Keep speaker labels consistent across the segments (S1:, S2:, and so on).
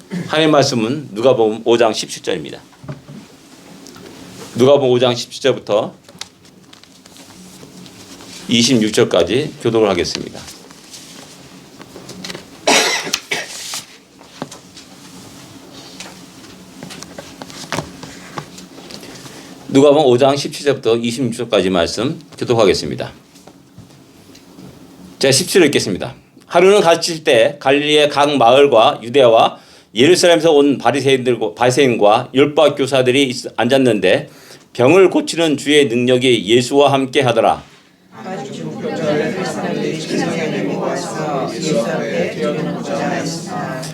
S1: 하나님의 말씀은 누가복음 5장 17절입니다. 누가복음 5장 17절부터 26절까지 교독을 하겠습니다. 누가복음 5장 17절부터 26절까지 말씀 교독하겠습니다. 제가 17절 읽겠습니다. 하루는 가르칠 때 갈릴리의 각 마을과 유대와 예루살렘에서 온 바리새인과 율법 교사들이 앉았는데 병을 고치는 주의 능력이 예수와 함께 하더라.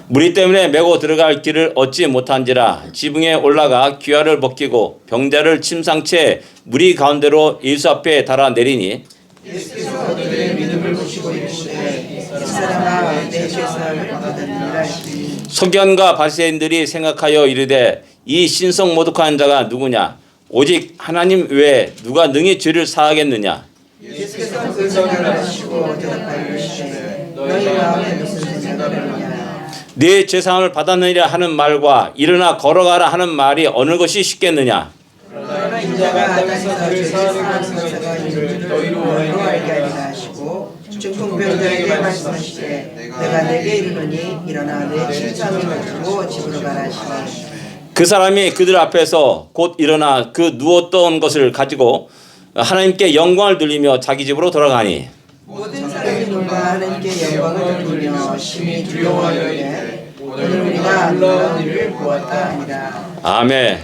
S1: 무리 때문에 메고 들어갈 길을 얻지 못한지라 지붕에 올라가 귀화를 벗기고 병자를 침상채 무리 가운데로 예수 앞에 달아 내리니
S2: 예수께서 그들의 믿음을 보시고 이르시되 이 사람아 내 죄사함을 받았느니라 하시니
S1: 서기관과 바리새인들이 생각하여 이르되 이 신성 모독하는 자가 누구냐 오직 하나님 외에 누가 능히 죄를 사하겠느냐.
S2: 예수께서 그 전을 하시고 대답하여 이르시되 너희 마음에 무슨 생각을 하느냐
S1: 네 죄사함을 받았느니라 하는 말과 일어나 걸어가라 하는 말이 어느 것이 쉽겠느냐.
S2: 그러나 인자가 땅에서 죄사함을 생사가 있는 줄 너희로 알게 하리라 하시고 중풍병자에게 말씀하시되 내가 내게 이르노니 일어나 내 침상을 가지고 집으로 가라 하시니
S1: 그 사람이 그들 앞에서 곧 일어나 그 누웠던 것을 가지고 하나님께 영광을 돌리며 자기 집으로 돌아가니
S2: 모든 사람이 놀라 하나님께 영광을 돌리며 심히 두려워하여 이르되 오늘 우리가 놀라운 일을 보았다 하니라.
S1: 아멘.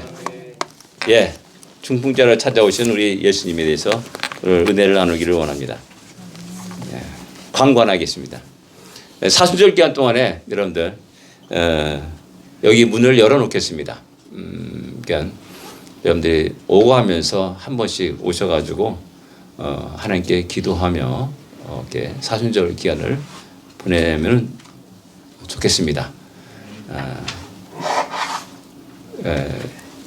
S1: 예, 중풍자를 찾아오신 우리 예수님에 대해서 은혜를 나누기를 원합니다. 예, 광관하겠습니다. 사순절 기간 동안에 여러분들 여기 문을 열어놓겠습니다. 그러니까 여러분들이 오고 하면서 한 번씩 오셔가지고 하나님께 기도하며 이렇게 사순절 기간을 보내면 좋겠습니다.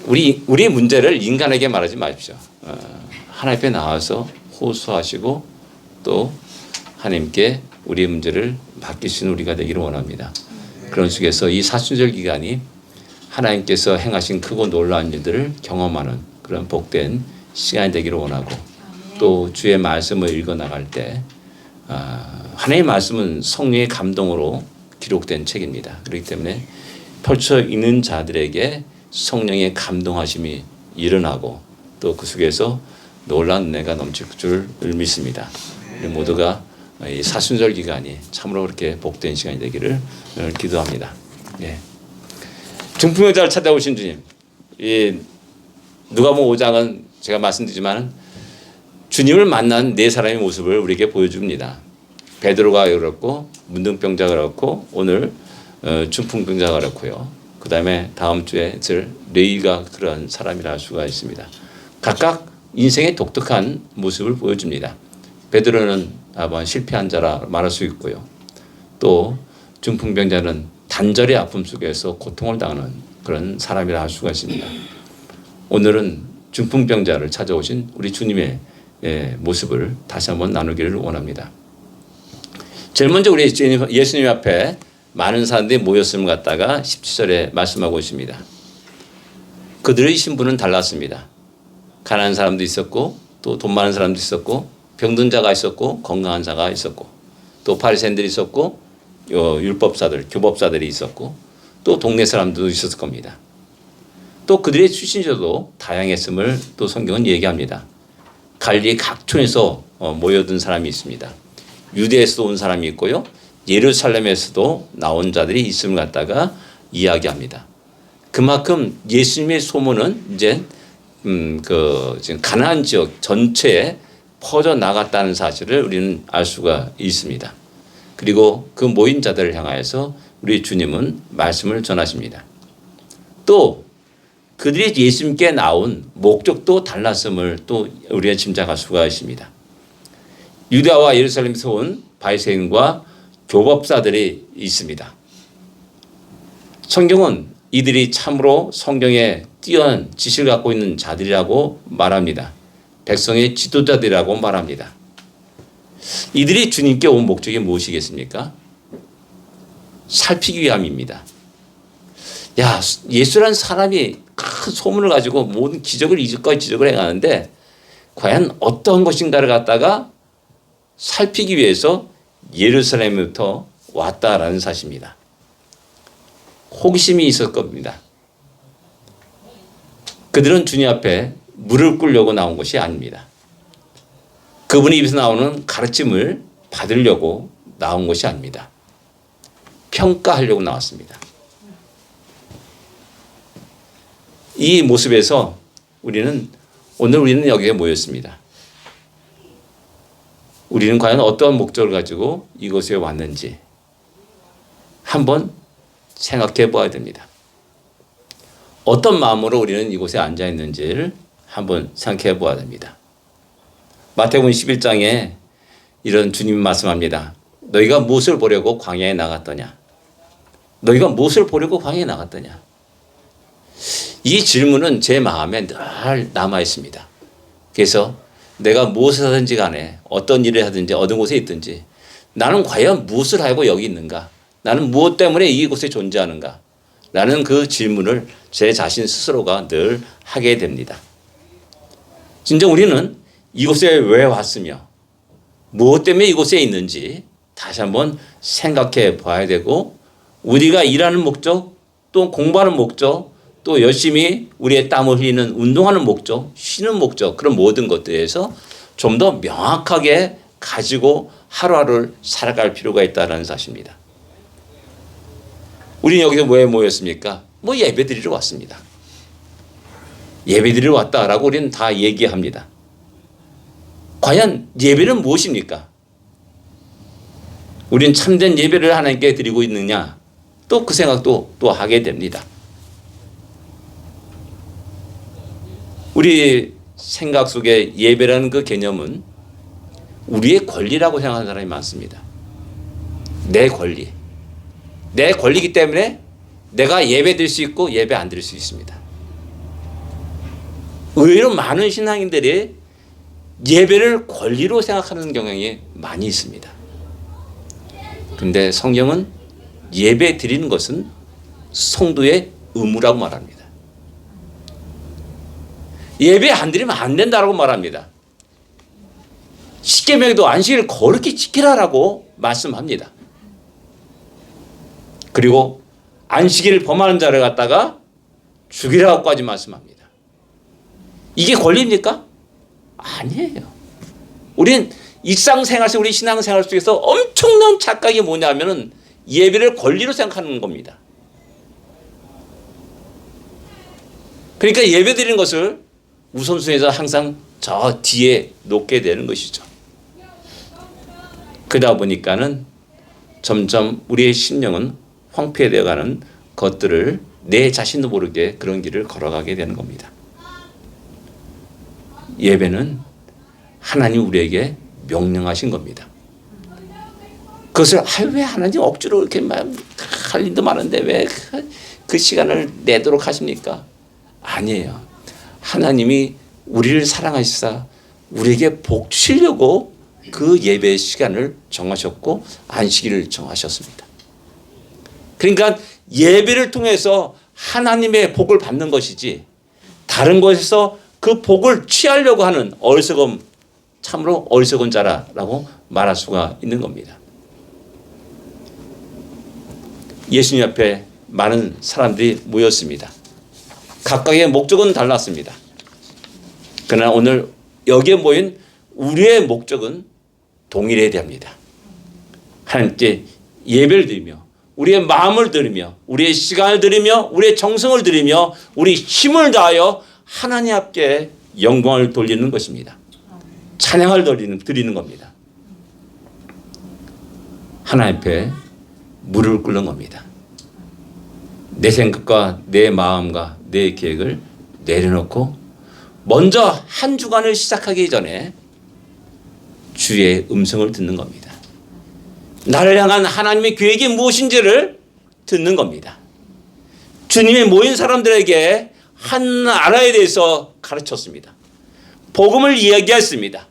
S1: 우리 문제를 인간에게 말하지 마십시오. 하나님 앞에 나와서 호소하시고 또 하나님께 우리의 문제를 맡기시는 우리가 되기를 원합니다. 그런 속에서 이 사순절 기간이 하나님께서 행하신 크고 놀라운 일들을 경험하는 그런 복된 시간이 되기를 원하고 또 주의 말씀을 읽어 나갈 때 하나님의 말씀은 성령의 감동으로 기록된 책입니다. 그렇기 때문에 펼쳐 있는 자들에게 성령의 감동하심이 일어나고 또 그 속에서 놀라운 은혜가 넘칠 줄 믿습니다. 우리 모두가 이 사순절 기간이 참으로 그렇게 복된 시간이 되기를 기도합니다. 예. 중풍병자를 찾아오신 주님, 이 누가복음 5장은 제가 말씀드리지만 주님을 만난 네 사람의 모습을 우리에게 보여줍니다. 베드로가 그렇고 문둥병자가 그렇고 오늘 중풍병자가 그렇고요. 그 다음에 다음 주에 레위가 그런 사람이라 할 수가 있습니다. 각각 인생의 독특한 모습을 보여줍니다. 베드로는 한번 실패한 자라 말할 수 있고요. 또 중풍병자는 단절의 아픔 속에서 고통을 당하는 그런 사람이라 할 수가 있습니다. 오늘은 중풍병자를 찾아오신 우리 주님의 모습을 다시 한번 나누기를 원합니다. 제일 먼저 우리 예수님 앞에 많은 사람들이 모였음을 갖다가 17절에 말씀하고 있습니다. 그들의 신분은 달랐습니다. 가난한 사람도 있었고 또 돈 많은 사람도 있었고 병든 자가 있었고 건강한 자가 있었고 또 바리새인들이 있었고 율법사들, 교법사들이 있었고 또 동네 사람들도 있었을 겁니다. 또 그들의 출신조도 다양했음을 또 성경은 얘기합니다. 갈릴리 각촌에서 모여든 사람이 있습니다. 유대에서도 온 사람이 있고요. 예루살렘에서도 나온 자들이 있음을 갖다가 이야기합니다. 그만큼 예수님의 소문은 이제 지금 가나안 지역 전체에 퍼져 나갔다는 사실을 우리는 알 수가 있습니다. 그리고 그 모인 자들을 향하여서 우리 주님은 말씀을 전하십니다. 또 그들이 예수님께 나온 목적도 달랐음을 또 우리가 짐작할 수가 있습니다. 유다와 예루살렘에서 온 바리새인과 교법사들이 있습니다. 성경은 이들이 참으로 성경에 뛰어난 지식을 갖고 있는 자들이라고 말합니다. 백성의 지도자들이라고 말합니다. 이들이 주님께 온 목적이 무엇이겠습니까? 살피기 위함입니다. 야, 예수라는 사람이 큰 소문을 가지고 모든 기적을 이적과 기적을 행하는데 과연 어떤 것인가를 갖다가 살피기 위해서 예루살렘부터 왔다라는 사실입니다. 호기심이 있을 겁니다. 그들은 주님 앞에 물을 끓려고 나온 것이 아닙니다. 그분의 입에서 나오는 가르침을 받으려고 나온 것이 아닙니다. 평가하려고 나왔습니다. 이 모습에서 오늘 우리는 여기에 모였습니다. 우리는 과연 어떠한 목적을 가지고 이곳에 왔는지 한번 생각해 봐야 됩니다. 어떤 마음으로 우리는 이곳에 앉아 있는지를 한번 생각해 봐야 됩니다. 마태복음 11장에 이런 주님이 말씀합니다. 너희가 무엇을 보려고 광야에 나갔더냐? 너희가 무엇을 보려고 광야에 나갔더냐? 이 질문은 제 마음에 늘 남아 있습니다. 그래서 내가 무엇을 하든지 간에 어떤 일을 하든지 어떤 곳에 있든지 나는 과연 무엇을 하고 여기 있는가? 나는 무엇 때문에 이곳에 존재하는가? 라는 그 질문을 제 자신 스스로가 늘 하게 됩니다. 진짜 우리는 이곳에 왜 왔으며 무엇 때문에 이곳에 있는지 다시 한번 생각해 봐야 되고 우리가 일하는 목적 또 공부하는 목적 또 열심히 우리의 땀을 흘리는 운동하는 목적 쉬는 목적 그런 모든 것들에서 좀 더 명확하게 가지고 하루하루를 살아갈 필요가 있다는 사실입니다. 우리는 여기서 왜 모였습니까? 예배 드리러 왔습니다. 예배 드리러 왔다라고 우리는 다 얘기합니다. 과연 예배는 무엇입니까? 우리는 참된 예배를 하나님께 드리고 있느냐? 또 그 생각도 또 하게 됩니다. 우리 생각 속에 예배라는 그 개념은 우리의 권리라고 생각하는 사람이 많습니다. 내 권리. 내 권리이기 때문에 내가 예배 드릴 수 있고 예배 안 드릴 수 있습니다. 의외로 많은 신앙인들이 예배를 권리로 생각하는 경향이 많이 있습니다. 그런데 성경은 예배 드리는 것은 성도의 의무라고 말합니다. 예배 안 드리면 안 된다고 말합니다. 십계명에도 안식일을 거룩히 지키라라고 말씀합니다. 그리고 안식일을 범하는 자를 갖다가 죽이라고까지 말씀합니다. 이게 권리입니까? 아니에요. 우리는 일상생활 속 우리 신앙생활 속에서 엄청난 착각이 뭐냐면은 예배를 권리로 생각하는 겁니다. 그러니까 예배 드리는 것을 우선순위에서 항상 저 뒤에 놓게 되는 것이죠. 그러다 보니까는 점점 우리의 심령은 황폐되어가는 것들을 내 자신도 모르게 그런 길을 걸어가게 되는 겁니다. 예배는 하나님 우리에게 명령하신 겁니다. 그것을 왜 하나님 억지로 이렇게 할 일도 많은데 왜 그 시간을 내도록 하십니까? 아니에요. 하나님이 우리를 사랑하시사 우리에게 복 주시려고 그 예배 시간을 정하셨고 안식일을 정하셨습니다. 그러니까 예배를 통해서 하나님의 복을 받는 것이지 다른 곳에서 그 복을 취하려고 하는 어리석음 참으로 어리석은 자라라고 말할 수가 있는 겁니다. 예수님 앞에 많은 사람들이 모였습니다. 각각의 목적은 달랐습니다. 그러나 오늘 여기에 모인 우리의 목적은 동일해야 됩니다. 하나님께 예배를 드리며 우리의 마음을 드리며 우리의 시간을 드리며 우리의 정성을 드리며 우리 힘을 다하여 하나님 앞에 영광을 돌리는 것입니다. 찬양을 드리는 겁니다. 하나님 앞에 물을 끓는 겁니다. 내 생각과 내 마음과 내 계획을 내려놓고 먼저 한 주간을 시작하기 전에 주의 음성을 듣는 겁니다. 나를 향한 하나님의 계획이 무엇인지를 듣는 겁니다. 주님이 모인 사람들에게 한 나라에 대해서 가르쳤습니다. 복음을 이야기했습니다.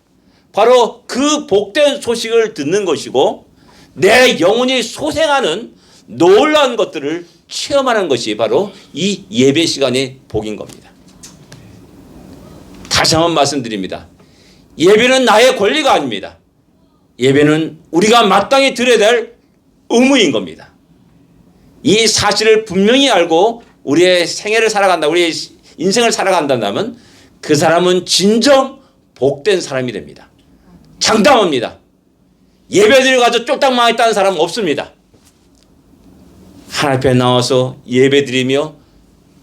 S1: 바로 그 복된 소식을 듣는 것이고 내 영혼이 소생하는 놀라운 것들을 체험하는 것이 바로 이 예배 시간의 복인 겁니다. 다시 한번 말씀드립니다. 예배는 나의 권리가 아닙니다. 예배는 우리가 마땅히 드려야 될 의무인 겁니다. 이 사실을 분명히 알고 우리의 생애를 살아간다, 우리의 인생을 살아간다면 그 사람은 진정 복된 사람이 됩니다. 장담합니다. 예배드리고 가서 쫄딱 망했다는 사람은 없습니다. 하나님 앞에 나와서 예배드리며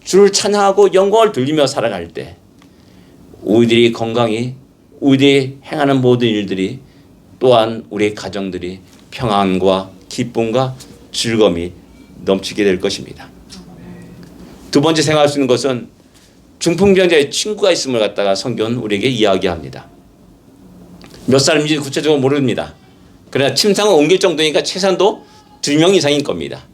S1: 주를 찬양하고 영광을 돌리며 살아갈 때 우리들이 건강히, 우리들이 행하는 모든 일들이, 또한 우리의 가정들이 평안과 기쁨과 즐거움이 넘치게 될 것입니다. 두 번째 생각할 수 있는 것은 중풍병자의 친구가 있음을 갖다가 성경은 우리에게 이야기합니다. 몇 사람인지 구체적으로 모릅니다. 그러나 침상을 옮길 정도니까 최소한도 2명 이상인 겁니다.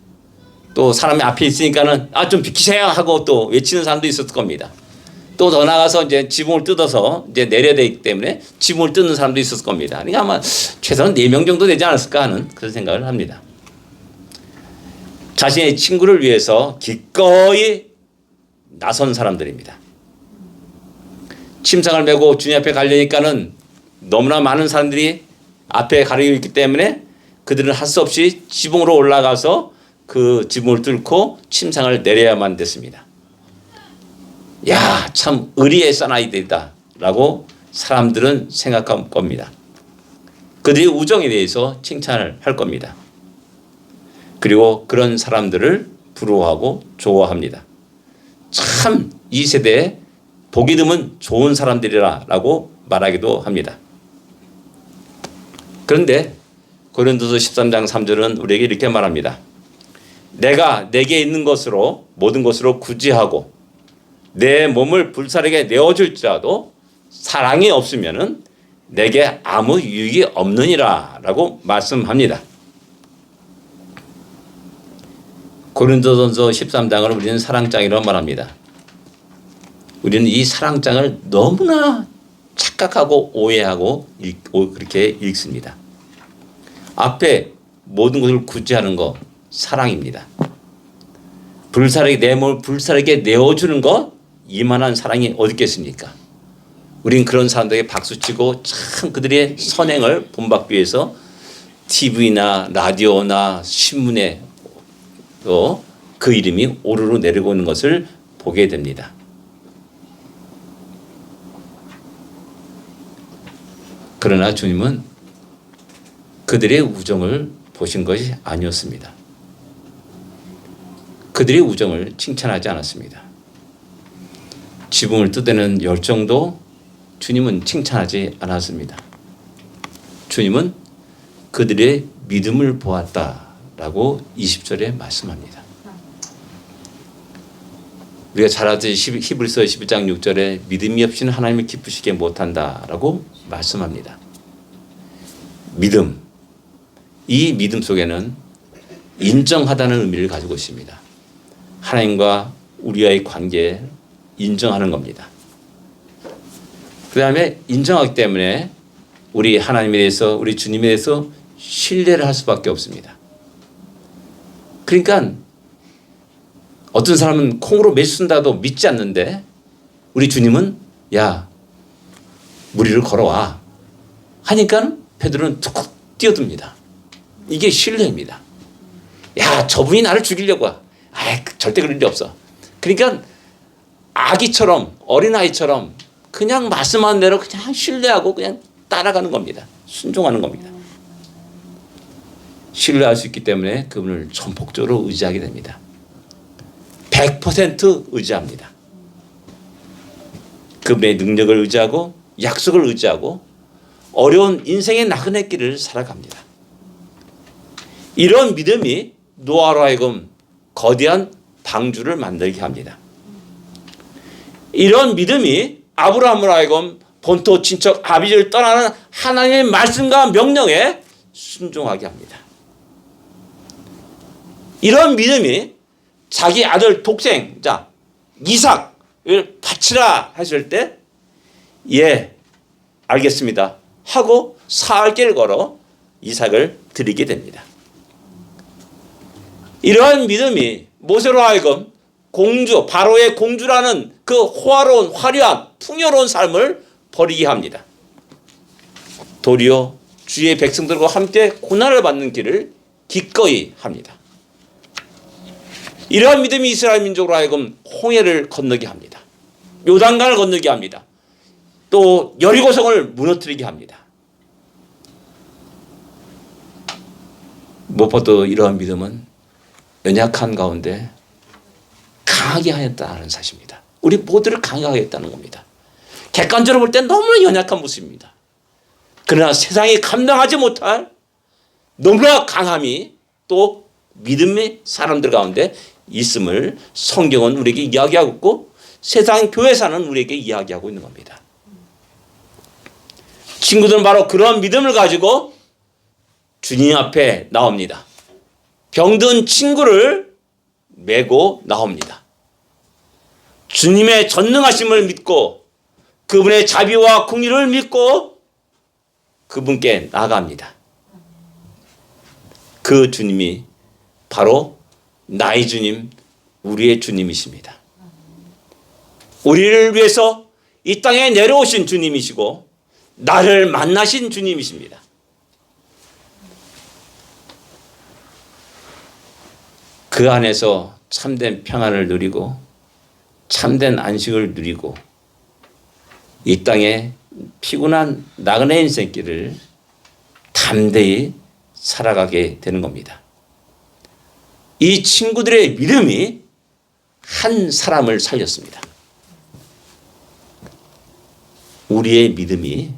S1: 또 사람이 앞에 있으니까는 좀 비키세요 하고 또 외치는 사람도 있었을 겁니다. 또 더 나가서 이제 지붕을 뜯어서 이제 내려야 되기 때문에 지붕을 뜯는 사람도 있었을 겁니다. 그러니까 아마 최소한 4명 정도 되지 않았을까 하는 그런 생각을 합니다. 자신의 친구를 위해서 기꺼이 나선 사람들입니다. 침상을 메고 주님 앞에 가려니까는 너무나 많은 사람들이 앞에 가리고 있기 때문에 그들은 할 수 없이 지붕으로 올라가서 그 지붕을 뚫고 침상을 내려야만 됐습니다. 야, 참 의리의 사나이들이다 라고 사람들은 생각할 겁니다. 그들의 우정에 대해서 칭찬을 할 겁니다. 그리고 그런 사람들을 부러워하고 좋아합니다. 참 이 세대에 보기 드문 좋은 사람들이라 라고 말하기도 합니다. 그런데 고린도서 13장 3절은 우리에게 이렇게 말합니다. 내가 내게 있는 것으로 모든 것으로 구제하고 내 몸을 불사르게 내어줄지라도 사랑이 없으면은 내게 아무 유익이 없느니라 라고 말씀합니다. 고린도전서 13장을 우리는 사랑장이라고 말합니다. 우리는 이 사랑장을 너무나 착각하고 오해하고 그렇게 읽습니다. 앞에 모든 것을 구제하는 것 사랑입니다. 불사르게 내 몸을 불사르게 내어주는 것 이만한 사랑이 어디 있겠습니까? 우린 그런 사람들에게 박수치고 참 그들의 선행을 본받기 위해서 TV나 라디오나 신문에 또 그 이름이 오르르 내리고 있는 것을 보게 됩니다. 그러나 주님은 그들의 우정을 보신 것이 아니었습니다. 그들의 우정을 칭찬하지 않았습니다. 지붕을 뜯어내는 열정도 주님은 칭찬하지 않았습니다. 주님은 그들의 믿음을 보았다라고 20절에 말씀합니다. 우리가 잘 알듯이 히브리서 11장 6절에 믿음이 없이는 하나님을 기쁘시게 못한다라고 말씀합니다. 믿음, 이 믿음 속에는 인정하다는 의미를 가지고 있습니다. 하나님과 우리와의 관계에 인정하는 겁니다. 그 다음에 인정하기 때문에 우리 하나님에 대해서, 우리 주님에 대해서 신뢰를 할 수밖에 없습니다. 그러니까 어떤 사람은 콩으로 매주 쓴다도 믿지 않는데 우리 주님은 야, 무리를 걸어와 하니까 베드로는 툭 뛰어듭니다. 이게 신뢰입니다. 야, 저분이 나를 죽이려고 와. 절대 그럴 리 없어. 그러니까 아기처럼, 어린아이처럼 그냥 말씀하는 대로 그냥 신뢰하고 그냥 따라가는 겁니다. 순종하는 겁니다. 신뢰할 수 있기 때문에 그분을 전폭적으로 의지하게 됩니다. 100% 의지합니다. 그분의 능력을 의지하고 약속을 의지하고 어려운 인생의 나그네 길을 살아갑니다. 이런 믿음이 노아로 하여금 거대한 방주를 만들게 합니다. 이런 믿음이 아브라함으로 하여금 본토 친척 아비지를 떠나는 하나님의 말씀과 명령에 순종하게 합니다. 이런 믿음이 자기 아들 독생자 이삭을 바치라 하실 때 예, 알겠습니다 하고 사흘길 걸어 이삭을 드리게 됩니다. 이러한 믿음이 모세로 하여금 공주, 바로의 공주라는 그 호화로운 화려한 풍요로운 삶을 버리게 합니다. 도리어 주의 백성들과 함께 고난을 받는 길을 기꺼이 합니다. 이러한 믿음이 이스라엘 민족으로 하여금 홍해를 건너게 합니다. 요단강을 건너게 합니다. 또 여리고성을 무너뜨리게 합니다. 무엇보다도 이러한 믿음은 연약한 가운데 강하게 하였다는 사실입니다. 우리 모두를 강하게 했다는 겁니다. 객관적으로 볼 때 너무나 연약한 모습입니다. 그러나 세상이 감당하지 못할 너무나 강함이 또 믿음의 사람들 가운데 있음을 성경은 우리에게 이야기하고 있고 세상 교회사는 우리에게 이야기하고 있는 겁니다. 친구들은 바로 그런 믿음을 가지고 주님 앞에 나옵니다. 병든 친구를 메고 나옵니다. 주님의 전능하심을 믿고 그분의 자비와 긍휼을 믿고 그분께 나아갑니다. 그 주님이 바로 나의 주님, 우리의 주님이십니다. 우리를 위해서 이 땅에 내려오신 주님이시고 나를 만나신 주님이십니다. 그 안에서 참된 평안을 누리고 참된 안식을 누리고 이 땅에 피곤한 나그네 인생길을 담대히 살아가게 되는 겁니다. 이 친구들의 믿음이 한 사람을 살렸습니다. 우리의 믿음이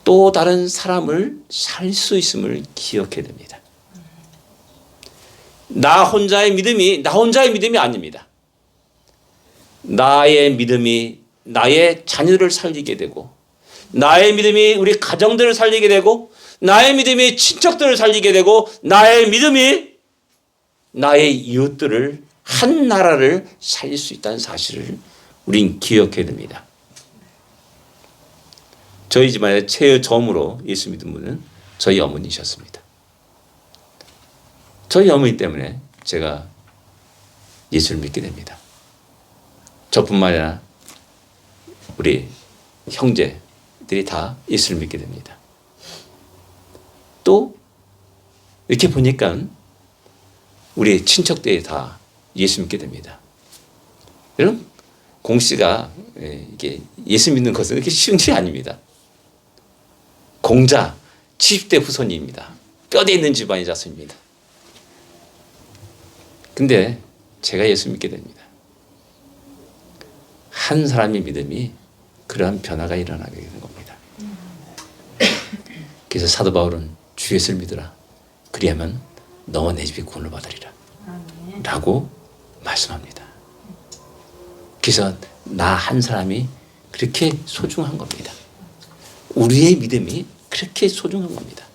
S1: 또 다른 사람을 살 수 있음을 기억해야 됩니다. 나 혼자의 믿음이 아닙니다. 나의 믿음이 나의 자녀를 살리게 되고 나의 믿음이 우리 가정들을 살리게 되고 나의 믿음이 친척들을 살리게 되고 나의 믿음이 나의 이웃들을 한 나라를 살릴 수 있다는 사실을 우린 기억해야 됩니다. 저희 집안에 처음으로 예수 믿은 분은 저희 어머니셨습니다. 저희 어머니 때문에 제가 예수를 믿게 됩니다. 저뿐만 아니라 우리 형제들이 다 예수를 믿게 됩니다. 또 이렇게 보니까 우리 친척들이 다 예수 믿게 됩니다. 여러분, 공 씨가 이게 예수 믿는 것은 그렇게 쉬운 일이 아닙니다. 공자 70대 후손입니다. 뼈대 있는 집안의 자손입니다. 근데 제가 예수 믿게 됩니다. 한 사람의 믿음이 그러한 변화가 일어나게 되는 겁니다. 그래서 사도 바울은 주 예수를 믿으라. 그리하면 너와 내 집이 구원을 받으리라. 라고 말씀합니다. 그래서 나 한 사람이 그렇게 소중한 겁니다. 우리의 믿음이 그렇게 소중한 겁니다.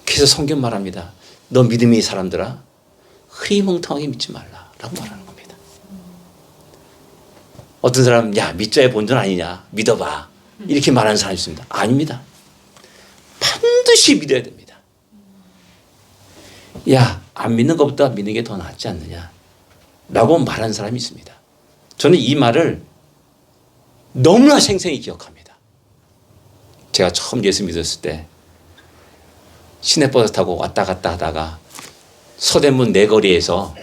S1: 그래서 성경 말합니다. 너 믿음이 사람들아 흐리멍텅하게 믿지 말라라고 말하는 겁니다. 어떤 사람 야 믿자의 본전 아니냐 믿어봐 이렇게 말하는 사람이 있습니다. 아닙니다. 반드시 믿어야 됩니다. 야 안 믿는 것보다 믿는 게 더 낫지 않느냐 라고 말하는 사람이 있습니다. 저는 이 말을 너무나 생생히 기억합니다. 제가 처음 예수 믿었을 때 시내버스 타고 왔다 갔다 하다가 서대문 내거리에서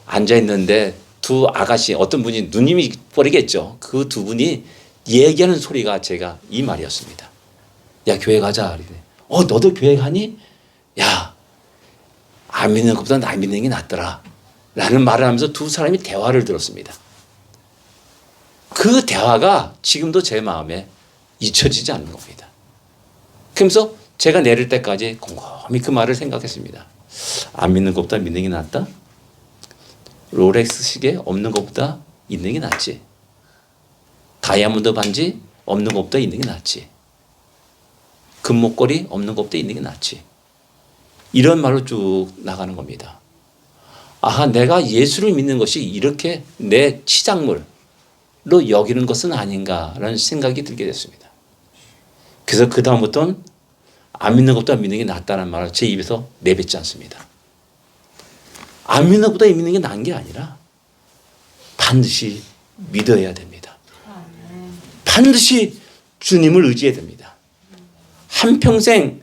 S1: 앉아있는데 두 아가씨 어떤 분이 누님이 버리겠죠. 그 두 분이 얘기하는 소리가 제가 이 말이었습니다. 야 교회 가자. 너도 교회 가니? 야 안 믿는 것보다 나 믿는 게 낫더라 라는 말을 하면서 두 사람이 대화를 들었습니다. 그 대화가 지금도 제 마음에 잊혀지지 않는 겁니다. 그러면서 제가 내릴 때까지 곰곰이 그 말을 생각했습니다. 안 믿는 것보다 믿는 게 낫다? 롤렉스 시계 없는 것보다 있는 게 낫지. 다이아몬드 반지 없는 것보다 있는 게 낫지. 금목걸이 없는 것보다 있는 게 낫지. 이런 말로 쭉 나가는 겁니다. 아하, 내가 예수를 믿는 것이 이렇게 내 치장물로 여기는 것은 아닌가라는 생각이 들게 됐습니다. 그래서 그 다음부터는 안 믿는 것보다 믿는 게 낫다는 말을 제 입에서 내뱉지 않습니다. 안 믿는 것보다 믿는 게 나은 게 아니라 반드시 믿어야 됩니다. 반드시 주님을 의지해야 됩니다. 한평생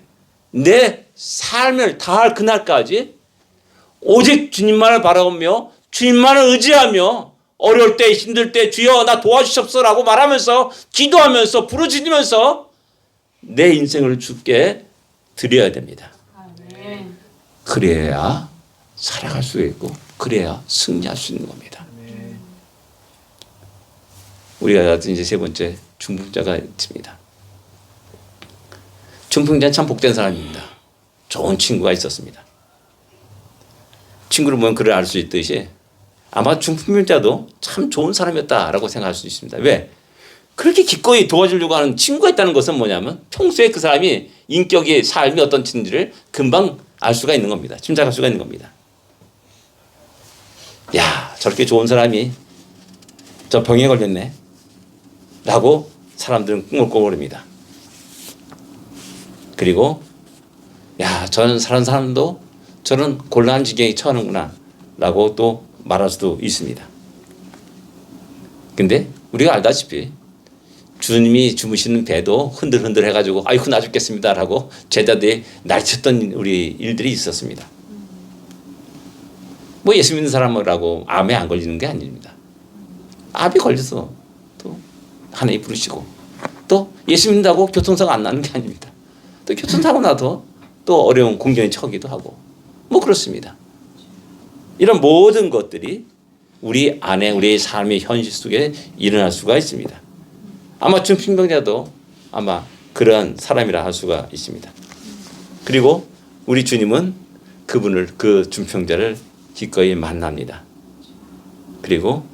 S1: 내 삶을 다할 그날까지 오직 주님만을 바라보며 주님만을 의지하며 어려울 때 힘들 때 주여 나 도와주십시오라고 말하면서 기도하면서 부르짖으면서 내 인생을 주께 드려야 됩니다. 그래야 살아갈 수 있고 그래야 승리할 수 있는 겁니다. 우리가 이제 세 번째 중풍자가 있습니다. 중풍자는 참 복된 사람입니다. 좋은 친구가 있었습니다. 친구를 보면 그를 알 수 있듯이 아마 중풍자도 참 좋은 사람이었다라고 생각할 수 있습니다. 왜? 그렇게 기꺼이 도와주려고 하는 친구가 있다는 것은 뭐냐면 평소에 그 사람이 인격이 삶이 어떤지를 금방 알 수가 있는 겁니다. 짐작할 수가 있는 겁니다. 야, 저렇게 좋은 사람이 저 병에 걸렸네 라고 사람들은 꾸물꾸물합니다. 그리고 야, 저는 사는 사람도 저는 곤란한 지경에 처하는구나 라고 또 말할 수도 있습니다. 근데 우리가 알다시피 주님이 주무시는 배도 흔들흔들 해가지고 아이고 나 죽겠습니다 라고 제자들이 날쳤던 우리 일들이 있었습니다. 뭐 예수 믿는 사람이라고 암에 안 걸리는 게 아닙니다. 암이 걸려서 또 하나님 부르시고 또 예수 믿는다고 교통사고 안 나는 게 아닙니다. 또 교통사고 나도 또 어려운 공경에 처하기도 하고 뭐 그렇습니다. 이런 모든 것들이 우리 안에 우리의 삶의 현실 속에 일어날 수가 있습니다. 아마 중풍병자도 아마 그러한 사람이라 할 수가 있습니다. 그리고 우리 주님은 그분을 그 중풍자를 기꺼이 만납니다. 그리고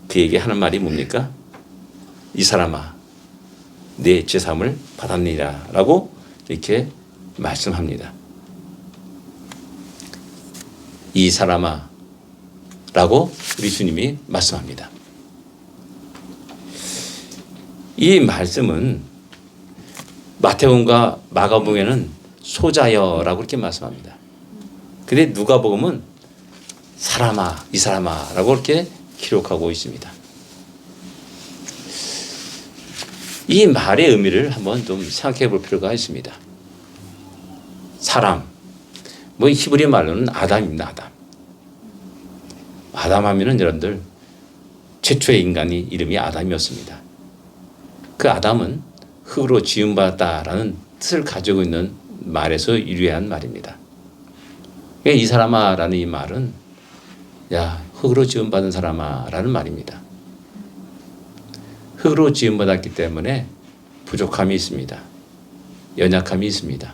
S1: 그에게 하는 말이 뭡니까? 이 사람아 내 죄사함을 받았느니라 라고 이렇게 말씀합니다. 이 사람아 라고 우리 주님이 말씀합니다. 이 말씀은 마태복음과 마가복음에는 소자여라고 이렇게 말씀합니다. 근데 누가복음은 사람아, 이 사람아 라고 이렇게 기록하고 있습니다. 이 말의 의미를 한번 좀 생각해 볼 필요가 있습니다. 사람, 뭐 히브리 말로는 아담입니다. 아담 하면은 여러분들 최초의 인간이 이름이 아담이었습니다. 그 아담은 흙으로 지음받았다라는 뜻을 가지고 있는 말에서 유래한 말입니다. 이 사람아라는 이 말은 야 흙으로 지음받은 사람아라는 말입니다. 흙으로 지음받았기 때문에 부족함이 있습니다. 연약함이 있습니다.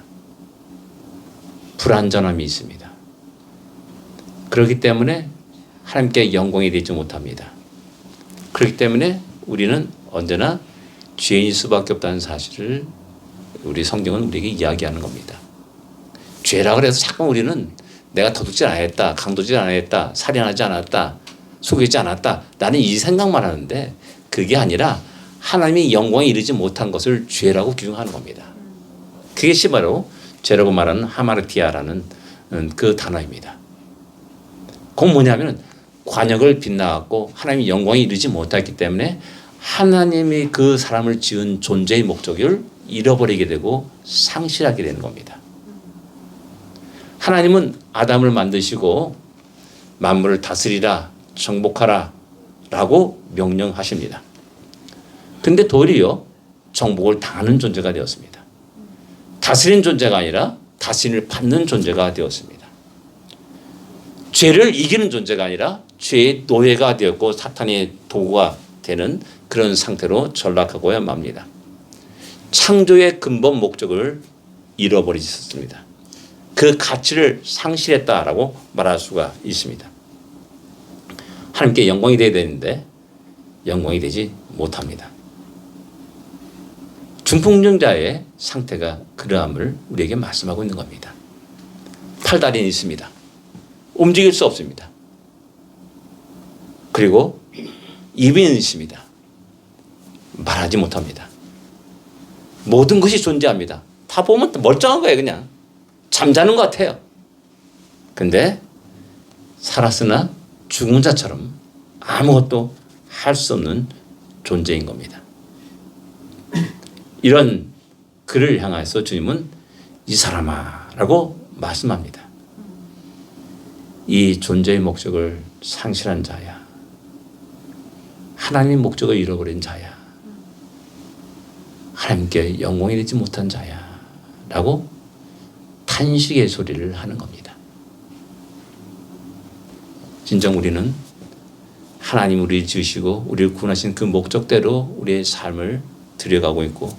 S1: 불완전함이 있습니다. 그렇기 때문에 하나님께 영광이 되지 못합니다. 그렇기 때문에 우리는 언제나 죄인일 수밖에 없다는 사실을 우리 성경은 우리에게 이야기하는 겁니다. 죄라고 해서 자꾸 우리는 내가 도둑질 안 했다, 강도질 안 했다, 살인하지 않았다, 속이지 않았다 나는 이 생각만 하는데 그게 아니라 하나님이 영광에 이르지 못한 것을 죄라고 규정하는 겁니다. 그것이 바로 죄라고 말하는 하마르티아라는 그 단어입니다. 그건 뭐냐면 관역을 빗나갔고 하나님이 영광에 이르지 못했기 때문에 하나님이 그 사람을 지은 존재의 목적을 잃어버리게 되고 상실하게 되는 겁니다. 하나님은 아담을 만드시고 만물을 다스리라 정복하라 라고 명령하십니다. 근데 도리어 정복을 당하는 존재가 되었습니다. 다스리는 존재가 아니라 다스림을 받는 존재가 되었습니다. 죄를 이기는 존재가 아니라 죄의 노예가 되었고 사탄의 도구가 되는 그런 상태로 전락하고야 맙니다. 창조의 근본 목적을 잃어버리셨습니다. 그 가치를 상실했다라고 말할 수가 있습니다. 하나님께 영광이 되어야 되는데 영광이 되지 못합니다. 중풍병자의 상태가 그러함을 우리에게 말씀하고 있는 겁니다. 팔다리는 있습니다. 움직일 수 없습니다. 그리고 입이 있습니다. 말하지 못합니다. 모든 것이 존재합니다. 다 보면 멀쩡한 거예요. 그냥 잠자는 것 같아요. 근데 살았으나 죽은 자처럼 아무것도 할 수 없는 존재인 겁니다. 이런 그를 향해서 주님은 이 사람아 라고 말씀합니다. 이 존재의 목적을 상실한 자야. 하나님의 목적을 잃어버린 자야. 하나님께 영광이 되지 못한 자야. 라고 탄식의 소리를 하는 겁니다. 진정 우리는 하나님 우리를 지으시고 우리를 구원하신 그 목적대로 우리의 삶을 들여가고 있고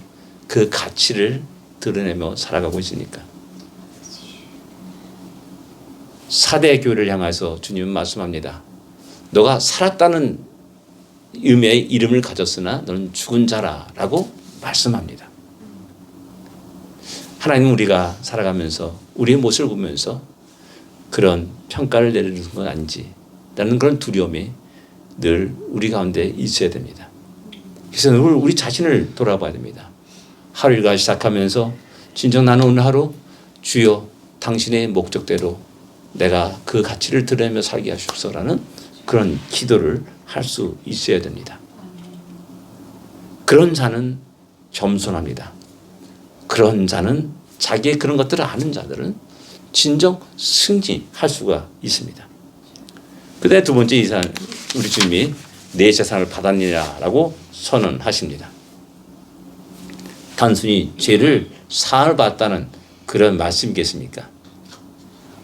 S1: 그 가치를 드러내며 살아가고 있으니까. 사대 교회를 향해서 주님은 말씀합니다. 너가 살았다는 의미의 이름을 가졌으나 너는 죽은 자라라고 말씀합니다. 하나님은 우리가 살아가면서 우리의 모습을 보면서 그런 평가를 내리는 건 아닌지 라는 그런 두려움이 늘 우리 가운데 있어야 됩니다. 그래서 늘 우리 자신을 돌아봐야 됩니다. 하루 일과 시작하면서 진정 나는 오늘 하루 주여 당신의 목적대로 내가 그 가치를 드러내며 살게 하시옵소서라는 그런 기도를 할 수 있어야 됩니다. 그런 자는 겸손합니다. 그런 자는 자기의 그런 것들을 아는 자들은 진정 승진할 수가 있습니다. 그다음에 두 번째 이상 우리 주님이 내 재산을 받았느냐라고 선언하십니다. 단순히 죄를 사함을 받았다는 그런 말씀이겠습니까?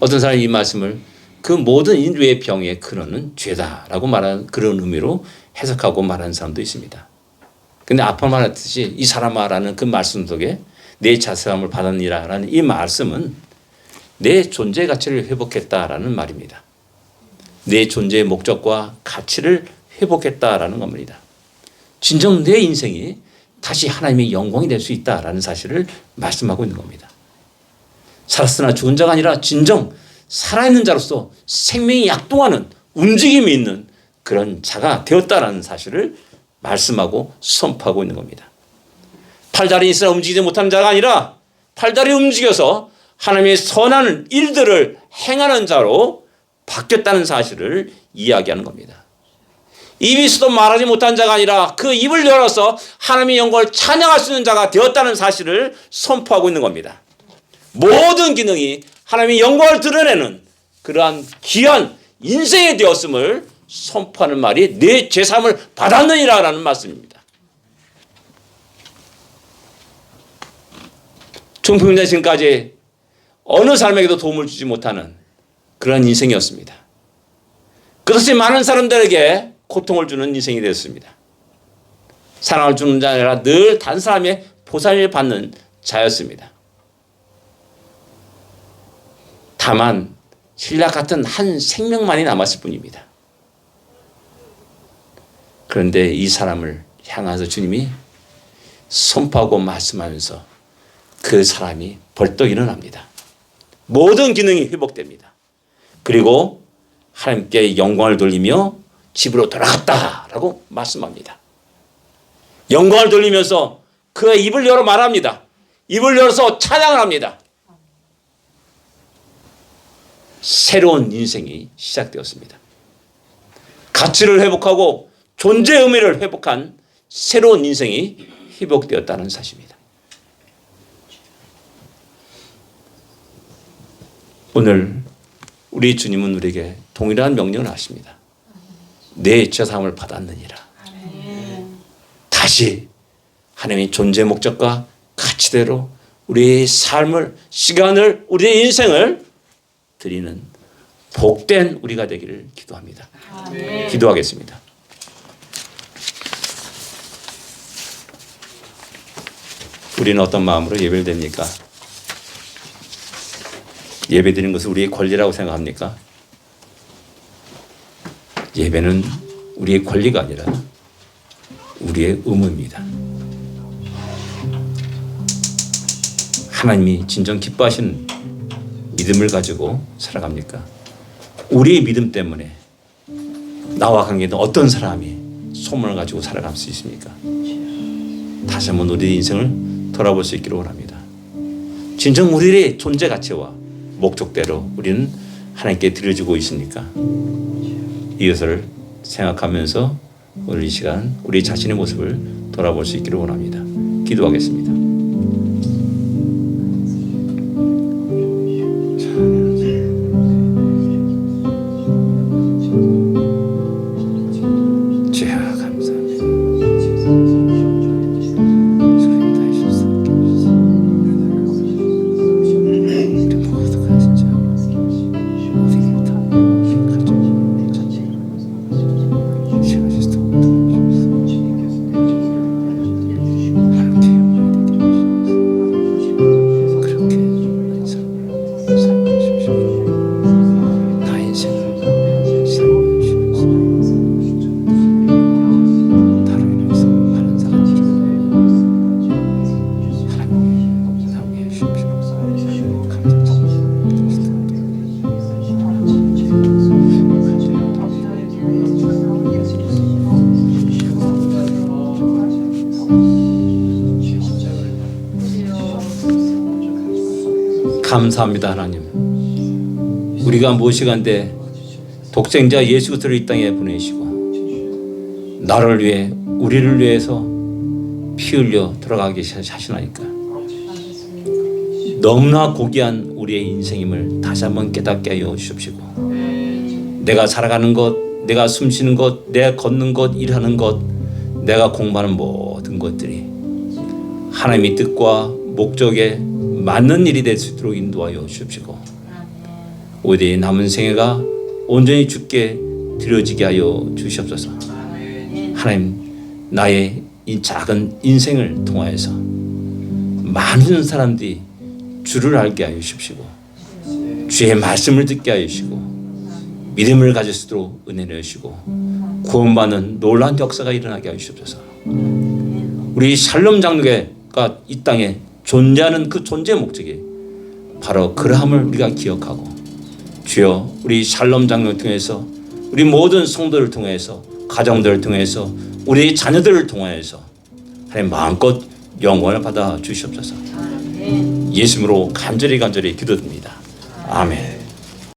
S1: 어떤 사람이 이 말씀을 그 모든 인류의 병의 근원은 죄다라고 말하는 그런 의미로 해석하고 말하는 사람도 있습니다. 근데 아까 말했듯이 이 사람아라는 그 말씀 속에 내 자세함을 받았니라라는 이 말씀은 내 존재 가치를 회복했다라는 말입니다. 내 존재의 목적과 가치를 회복했다라는 겁니다. 진정 내 인생이 다시 하나님의 영광이 될 수 있다라는 사실을 말씀하고 있는 겁니다. 살았으나 죽은 자가 아니라 진정 살아있는 자로서 생명이 약동하는 움직임이 있는 그런 자가 되었다라는 사실을 말씀하고 선포하고 있는 겁니다. 팔다리 있으나 움직이지 못하는 자가 아니라 팔다리 움직여서 하나님의 선한 일들을 행하는 자로 바뀌었다는 사실을 이야기하는 겁니다. 입이 있어도 말하지 못한 자가 아니라 그 입을 열어서 하나님의 영광을 찬양할 수 있는 자가 되었다는 사실을 선포하고 있는 겁니다. 모든 기능이 하나님의 영광을 드러내는 그러한 귀한 인생이 되었음을 선포하는 말이 내 죄사함을 받았느니라라는 말씀입니다. 중풍자 지금까지 어느 사람에게도 도움을 주지 못하는 그런 인생이었습니다. 그것이 많은 사람들에게 고통을 주는 인생이 되었습니다. 사랑을 주는 자가 아니라 늘 다른 사람의 보살을 받는 자였습니다. 다만 신라 같은 한 생명만이 남았을 뿐입니다. 그런데 이 사람을 향해서 주님이 선포하고 말씀하면서 그 사람이 벌떡 일어납니다. 모든 기능이 회복됩니다. 그리고 하나님께 영광을 돌리며 집으로 돌아갔다라고 말씀합니다. 영광을 돌리면서 그의 입을 열어 말합니다. 입을 열어서 찬양을 합니다. 새로운 인생이 시작되었습니다. 가치를 회복하고 존재의 의미를 회복한 새로운 인생이 회복되었다는 사실입니다. 오늘 우리 주님은 우리에게 동일한 명령을 하십니다. 내 죄사함을 받았느니라. 다시 하나님의 존재 목적과 가치대로 우리의 삶을, 시간을, 우리의 인생을 드리는 복된 우리가 되기를 기도합니다. 기도하겠습니다. 우리는 어떤 마음으로 예배를 드립니까? 예배 드리는 것은 우리의 권리라고 생각합니까? 예배는 우리의 권리가 아니라 우리의 의무입니다. 하나님이 진정 기뻐하시는 믿음을 가지고 살아갑니까? 우리의 믿음 때문에 나와 관계된 어떤 사람이 소문을 가지고 살아갈 수 있습니까? 다시 한번 우리의 인생을 돌아볼 수 있기를 원합니다. 진정 우리의 존재 가치와 목적대로 우리는 하나님께 드려지고 있습니까? 이것을 생각하면서 오늘 이 시간 우리 자신의 모습을 돌아볼 수 있기를 원합니다. 기도하겠습니다. 주여 감사합니다. 주님 다하셔서 우리 모두가 진짜 어디를 다 감사합니다. 하나님, 우리가 무엇이간데 독생자 예수 그리스도를 이 땅에 보내시고 나를 위해 우리를 위해서 피 흘려 들어가게 하시나이까. 너무나 고귀한 우리의 인생임을 다시 한번 깨닫게 하여 주십시고, 내가 살아가는 것, 내가 숨쉬는 것, 내가 걷는 것, 일하는 것, 내가 공부하는 모든 것들이 하나님의 뜻과 목적에 맞는 일이 될 수 있도록 인도하여 주십시고, 오대의 남은 생애가 온전히 주께 드려지게 하여 주시옵소서. 하나님, 나의 이 작은 인생을 통하여서 많은 사람들이 주를 알게 하여 주십시고, 주의 말씀을 듣게 하여 주시고, 믿음을 가질 수 있도록 은혜를 주시고, 구원받는 놀라운 역사가 일어나게 하여 주옵소서. 우리 샬롬 장로교가 이 땅에 존재하는 그 존재 목적이 바로 그러함을 우리가 기억하고, 주여 우리 샬롬 장로를 통해서, 우리 모든 성도를 통해서, 가정들을 통해서, 우리 자녀들을 통해서 하나님 마음껏 영원을 받아 주시옵소서. 예수님으로 간절히 기도드립니다. 아멘.